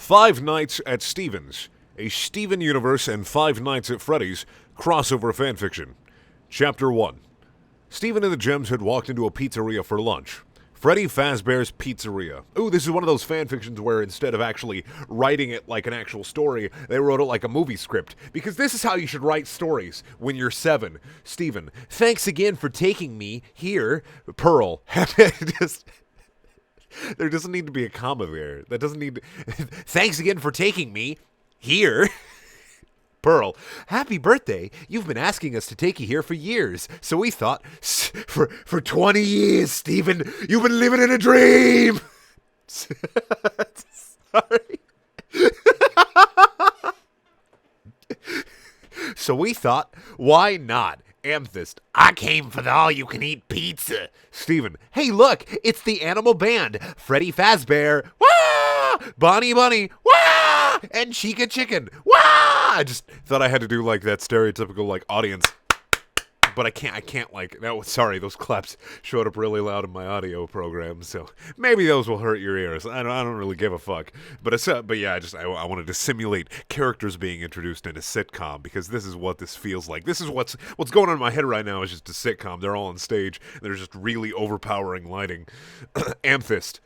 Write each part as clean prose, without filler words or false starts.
Five Nights at Stevens, a Steven Universe and Five Nights at Freddy's crossover fanfiction. Chapter 1. Steven and the Gems had walked into a pizzeria for lunch. Freddy Fazbear's Pizzeria. Ooh, this is one of those fanfictions where instead of actually writing it like an actual story, they wrote it like a movie script. Because this is how you should write stories when you're 7. Steven, thanks again for taking me here. Pearl. There doesn't need to be a comma there. That doesn't need to... Thanks again for taking me here. Pearl, happy birthday. You've been asking us to take you here for years. So we thought, for 20 years, Steven, you've been living in a dream. Sorry. So we thought, why not? Amethyst, I came for the all-you-can-eat pizza. Steven, hey look, it's the animal band. Freddy Fazbear, wah! Bonnie Bunny, wah! And Chica Chicken, wah! I just thought I had to do like that stereotypical like audience. But I can't like, no, sorry, those claps showed up really loud in my audio program, so maybe those will hurt your ears. I don't really give a fuck. But yeah, I wanted to simulate characters being introduced in a sitcom, because this is what this feels like. This is what's going on in my head right now is just a sitcom. They're all on stage, and there's just really overpowering lighting. Amethyst.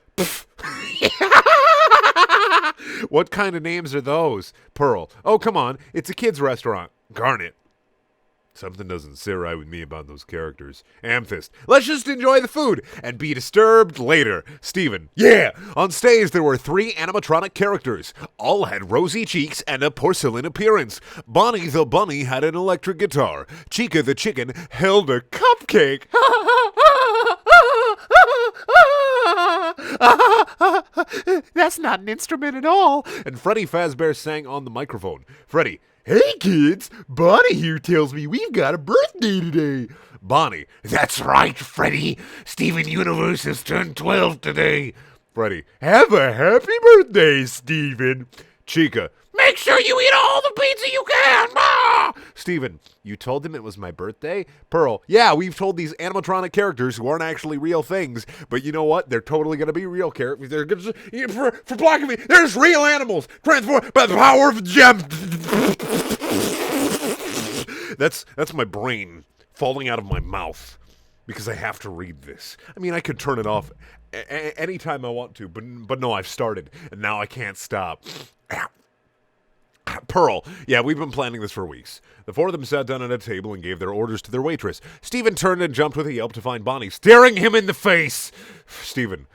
What kind of names are those? Pearl. Oh, come on, it's a kid's restaurant. Garnet. Something doesn't sit right with me about those characters. Amethyst, let's just enjoy the food and be disturbed later. Steven, yeah! On stage there were 3 animatronic characters. All had rosy cheeks and a porcelain appearance. Bonnie the bunny had an electric guitar. Chica the chicken held a cupcake. That's not an instrument at all. And Freddy Fazbear sang on the microphone. Freddy, hey kids, Bonnie here tells me we've got a birthday today. Bonnie, that's right, Freddy. Steven Universe has turned 12 today. Freddy, have a happy birthday, Steven. Chica, make sure you eat all the pizza you can. Ah! Steven, you told them it was my birthday? Pearl, yeah, we've told these animatronic characters who aren't actually real things, but you know what? They're totally going to be real characters. They're gonna, for blocking me, there's real animals transformed by the power of gems. That's my brain falling out of my mouth because I have to read this. I mean, I could turn it off anytime I want to, but no, I've started, and now I can't stop. Pearl, yeah, we've been planning this for weeks. The 4 of them sat down at a table and gave their orders to their waitress. Steven turned and jumped with a yelp to find Bonnie, staring him in the face. Steven.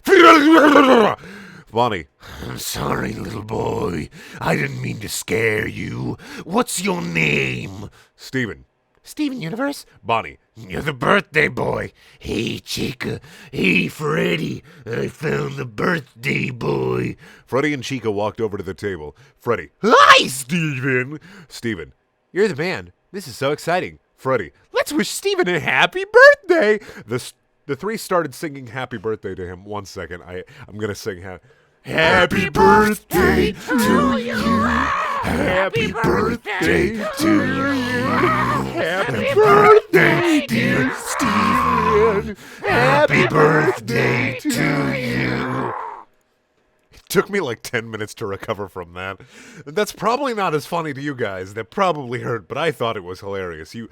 Bonnie. I'm sorry, little boy. I didn't mean to scare you. What's your name? Steven. Steven Universe? Bonnie. You're the birthday boy. Hey, Chica. Hey, Freddy. I found the birthday boy. Freddy and Chica walked over to the table. Freddy. Hi, Steven. Steven. You're the band. This is so exciting. Freddy. Let's wish Steven a happy birthday. The 3 started singing happy birthday to him. 1 second. I'm going to sing happy birthday to you. Happy birthday to you. Happy birthday, dear Steven. Happy birthday to you. It took me like 10 minutes to recover from that. That's probably not as funny to you guys. That probably hurt, but I thought it was hilarious. You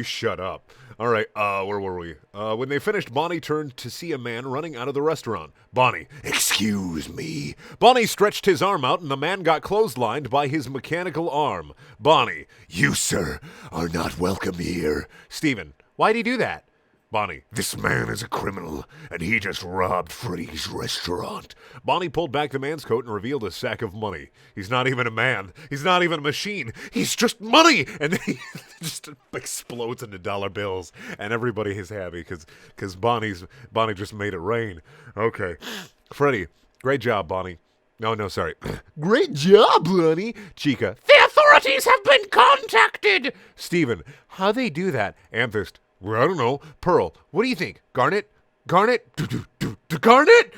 shut up. All right, where were we? When they finished, Bonnie turned to see a man running out of the restaurant. Bonnie, excuse me. Bonnie stretched his arm out, and the man got clotheslined by his mechanical arm. Bonnie, you, sir, are not welcome here. Steven, why'd he do that? Bonnie, this man is a criminal, and he just robbed Freddy's restaurant. Bonnie pulled back the man's coat and revealed a sack of money. He's not even a man. He's not even a machine. He's just money! And then he just explodes into dollar bills, and everybody is happy because Bonnie just made it rain. Okay. Freddy, great job, Bonnie. No, sorry. Great job, Bonnie. Chica, the authorities have been contacted. Steven, how they do that? Amethyst, well, I don't know. Pearl, what do you think? Garnet? Garnet? Garnet?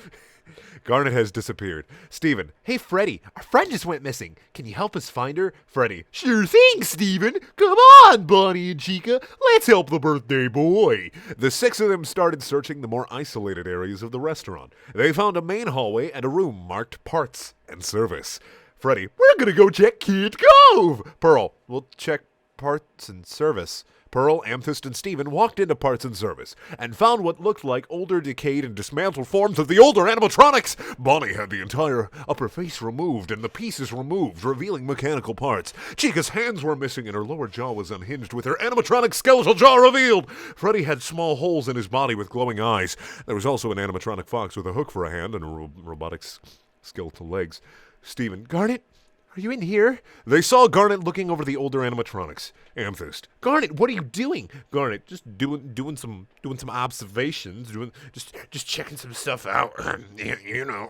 Garnet has disappeared. Steven, hey Freddy, our friend just went missing. Can you help us find her? Freddy, sure thing, Steven. Come on, Bonnie and Chica. Let's help the birthday boy. The 6 of them started searching the more isolated areas of the restaurant. They found a main hallway and a room marked parts and service. Freddy, we're gonna go check Kid Cove. Pearl, we'll check parts and service. Pearl, Amethyst, and Steven walked into parts and service and found what looked like older, decayed, and dismantled forms of the older animatronics. Bonnie had the entire upper face removed and the pieces removed, revealing mechanical parts. Chica's hands were missing and her lower jaw was unhinged, with her animatronic skeletal jaw revealed. Freddy had small holes in his body with glowing eyes. There was also an animatronic fox with a hook for a hand and a robotic skeletal legs. Steven, Garnet? Are you in here? They saw Garnet looking over the older animatronics. Amethyst, Garnet, what are you doing? Garnet, just doing some observations, just checking some stuff out. you know.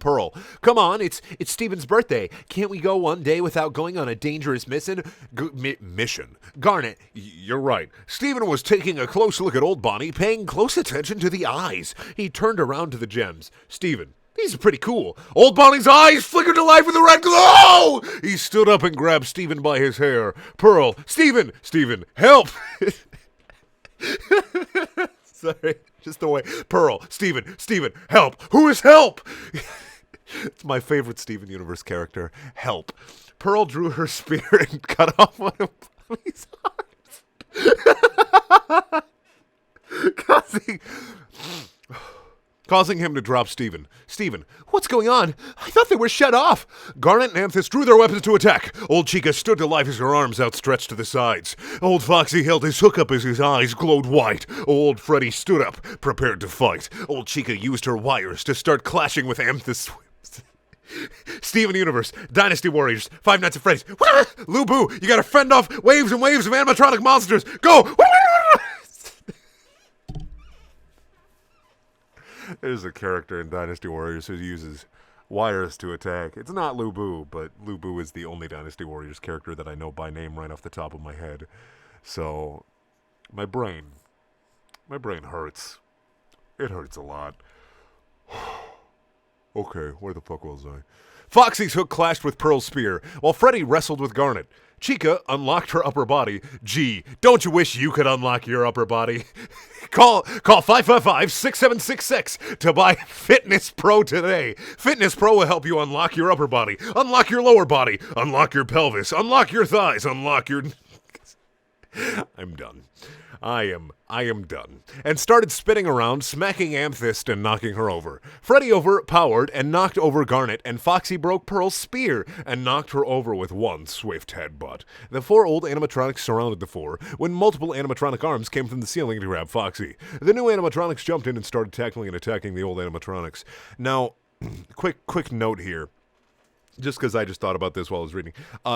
Pearl, come on, it's Steven's birthday. Can't we go one day without going on a dangerous mission? Garnet, you're right. Steven was taking a close look at old Bonnie, paying close attention to the eyes. He turned around to the gems. Steven, these are pretty cool. Old Bonnie's eyes flickered to life with a red glow! He stood up and grabbed Steven by his hair. Pearl, Steven, help! Sorry, just the way. Pearl, Steven, help! Who is help? It's my favorite Steven Universe character. Help. Pearl drew her spear and cut off one of Bonnie's arms. Causing him to drop Steven. Steven, what's going on? I thought they were shut off. Garnet and Amethyst drew their weapons to attack. Old Chica stood to life as her arms outstretched to the sides. Old Foxy held his hook up as his eyes glowed white. Old Freddy stood up, prepared to fight. Old Chica used her wires to start clashing with Amethyst's whips. Steven Universe, Dynasty Warriors, Five Nights at Freddy's. Lu Bu, you gotta fend off waves and waves of animatronic monsters. Go! There's a character in Dynasty Warriors who uses wires to attack. It's not Lu Bu, but Lu Bu is the only Dynasty Warriors character that I know by name right off the top of my head. So, my brain hurts. It hurts a lot. Okay, where the fuck was I? Foxy's hook clashed with Pearl's spear, while Freddy wrestled with Garnet. Chica unlocked her upper body. Gee, don't you wish you could unlock your upper body? Call 555-6766 to buy Fitness Pro today. Fitness Pro will help you unlock your upper body, unlock your lower body, unlock your pelvis, unlock your thighs, unlock your... I'm done. I am done. And started spinning around, smacking Amethyst and knocking her over. Freddy overpowered and knocked over Garnet, and Foxy broke Pearl's spear and knocked her over with one swift headbutt. The four old animatronics surrounded the four, when multiple animatronic arms came from the ceiling to grab Foxy. The new animatronics jumped in and started tackling and attacking the old animatronics. Now, quick note here. Just because I just thought about this while I was reading.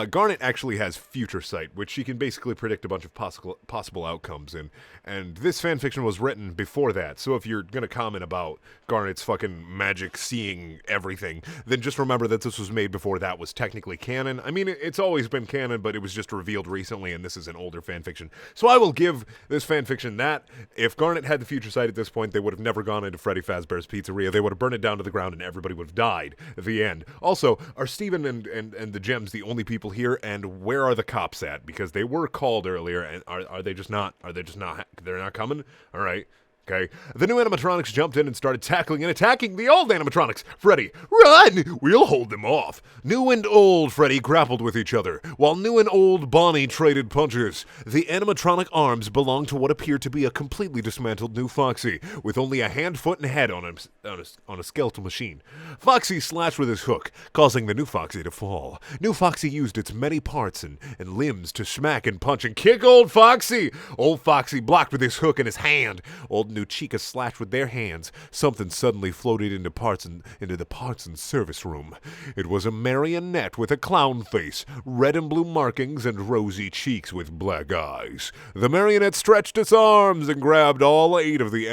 Garnet actually has future sight, which she can basically predict a bunch of possible outcomes in. And this fanfiction was written before that, so if you're going to comment about Garnet's fucking magic seeing everything, then just remember that this was made before that was technically canon. I mean, it's always been canon, but it was just revealed recently, and this is an older fanfiction. So I will give this fanfiction that. If Garnet had the future sight at this point, they would have never gone into Freddy Fazbear's Pizzeria. They would have burned it down to the ground, and everybody would have died at the end. Also, are Steven and the Gems the only people here, and where are the cops at? Because they were called earlier, and are they just not, they're not coming? All right. Okay. The new animatronics jumped in and started tackling and attacking the old animatronics. Freddy, run! We'll hold them off. New and old Freddy grappled with each other, while new and old Bonnie traded punches. The animatronic arms belonged to what appeared to be a completely dismantled new Foxy, with only a hand, foot, and head on a skeletal machine. Foxy slashed with his hook, causing the new Foxy to fall. New Foxy used its many parts and limbs to smack and punch and kick old Foxy. Old Foxy blocked with his hook in his hand. Old new Chica slashed with their hands. Something suddenly floated into the parts and service room. It was a marionette with a clown face, red and blue markings, and rosy cheeks with black eyes. The marionette stretched its arms and grabbed all 8 of the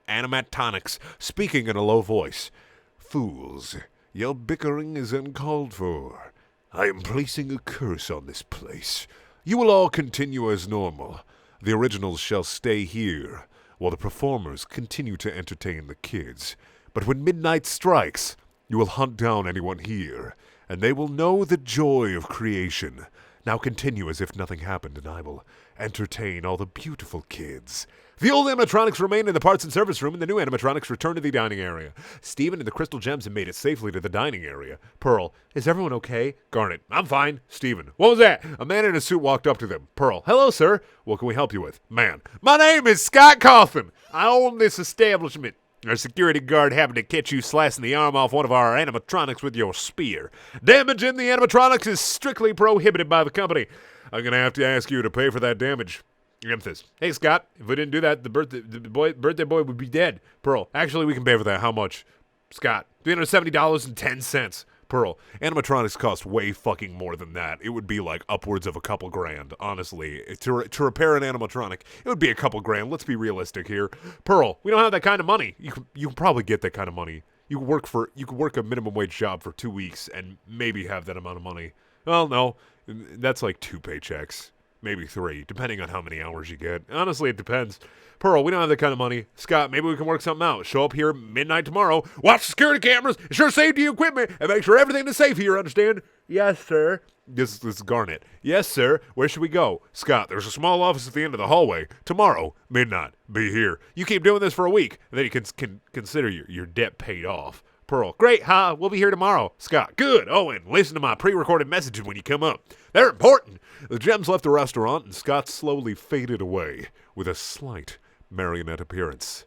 animatronics, speaking in a low voice. Fools, your bickering is uncalled for. I am placing a curse on this place. You will all continue as normal. The originals shall stay here, while the performers continue to entertain the kids. But when midnight strikes, you will hunt down anyone here, and they will know the joy of creation. Now continue as if nothing happened, and I will entertain all the beautiful kids. The old animatronics remain in the parts and service room, and the new animatronics return to the dining area. Steven and the Crystal Gems have made it safely to the dining area. Pearl, is everyone okay? Garnet, I'm fine. Steven, what was that? A man in a suit walked up to them. Pearl, hello, sir. What can we help you with? Man, my name is Scott Cawthon. I own this establishment. Our security guard happened to catch you slicing the arm off one of our animatronics with your spear. Damaging the animatronics is strictly prohibited by the company. I'm going to have to ask you to pay for that damage. Emphas. Hey, Scott, if we didn't do that, the birthday boy would be dead. Pearl. Actually, we can pay for that. How much? Scott. $370.10. Pearl. Animatronics cost way fucking more than that. It would be like upwards of a couple grand, honestly. To repair an animatronic, it would be a couple grand. Let's be realistic here. Pearl. We don't have that kind of money. You can probably get that kind of money. You could work a minimum wage job for 2 weeks and maybe have that amount of money. Well, no. That's like 2 paychecks. Maybe 3, depending on how many hours you get. Honestly, it depends. Pearl, we don't have that kind of money. Scott, maybe we can work something out. Show up here midnight tomorrow, watch the security cameras, ensure safety equipment, and make sure everything is safe here, understand? Yes, sir. This is Garnet. Yes, sir. Where should we go? Scott, there's a small office at the end of the hallway. Tomorrow, midnight. Be here. You keep doing this for a week, and then you can consider your debt paid off. Pearl, great, huh? We'll be here tomorrow. Scott, good. Owen, listen to my pre-recorded messages when you come up. They're important. The Gems left the restaurant, and Scott slowly faded away with a slight marionette appearance.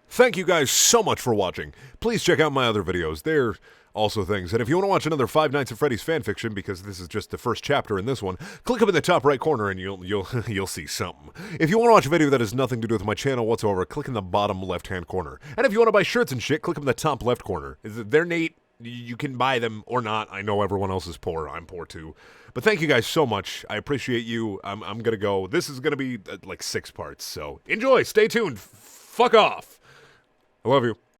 Thank you guys so much for watching. Please check out my other videos. They're also things. And if you want to watch another Five Nights at Freddy's fanfiction, because this is just the first chapter in this one, click up in the top right corner and you'll see something. If you want to watch a video that has nothing to do with my channel whatsoever, click in the bottom left-hand corner. And if you want to buy shirts and shit, click up in the top left corner. They're neat. You can buy them or not. I know everyone else is poor. I'm poor too. But thank you guys so much. I appreciate you. I'm going to go. This is going to be like 6 parts. So enjoy. Stay tuned. Fuck off. I love you.